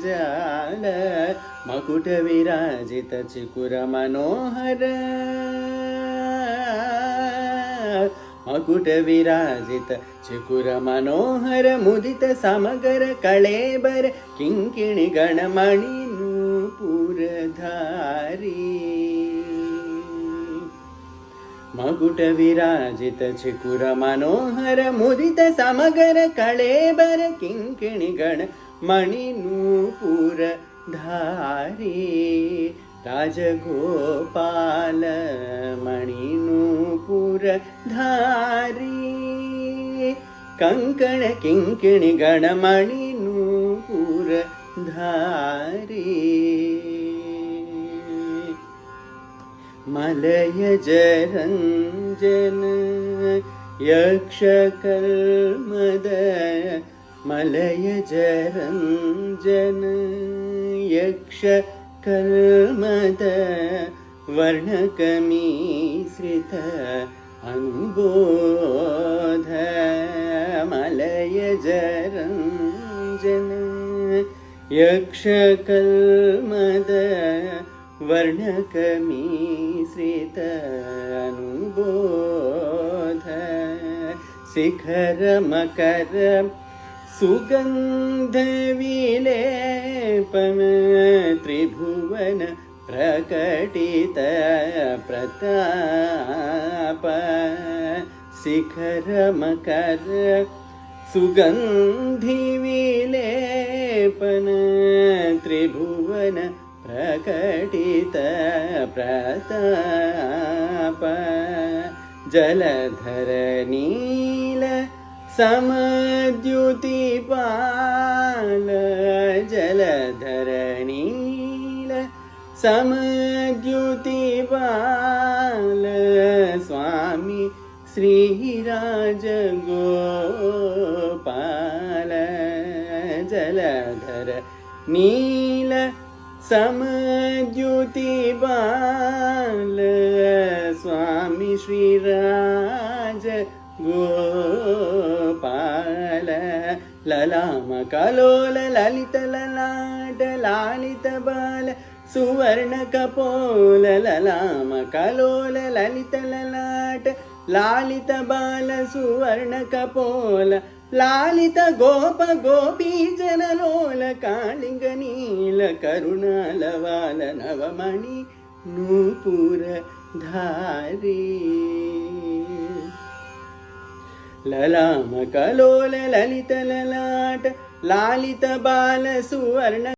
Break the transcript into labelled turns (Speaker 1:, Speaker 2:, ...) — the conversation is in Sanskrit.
Speaker 1: जाल मकुट विराजित चिकुर मनोहर मकुट विराजित चिकुर मनोहर मुदित समगर कळेबर किंकिणी गणमणि नूपुरधारी मकुट विराजित चिकुर मनोहर मुदित समगर कळेबर किंकिणी गणमणि नूपुरधारी राजगोपाल मणि नूपुरधारी कंकण किंकिणी गणमणि नूपुरधारी मलयज रंजन यक्षकल्मद मलयज रंजन यक्षकल्मद वर्णकमीश्रित अनुबोध मलयज रंजन यक्षकल्मद वर्णकमीश्रित अनुबोध शिखर मकर सुगंध विलेपन त्रिभुवन प्रकटित प्रताप शिखर मकर सुगंधि विलेपन त्रिभुवन प्रकटित प्रताप जलधर नील समद्युतिपाल जलधर नील समद्युतिपाल स्वामी श्रीराजगोपाल जलधर नील समद्युतिपाल स्वामी श्रीराज गोपाल ललाम कलोल ललित ललाट लालित बाल सुवर्ण कपोल ललाम कलोल ललित ललाट लालित बाल सुवर्ण कपोल लालित गोप गोपी जनलोल कालिंग नील करुणालवाल नवमणि नूपुरधारी ललाम कलोल ललित ललाट लालित बाल सुवर्ण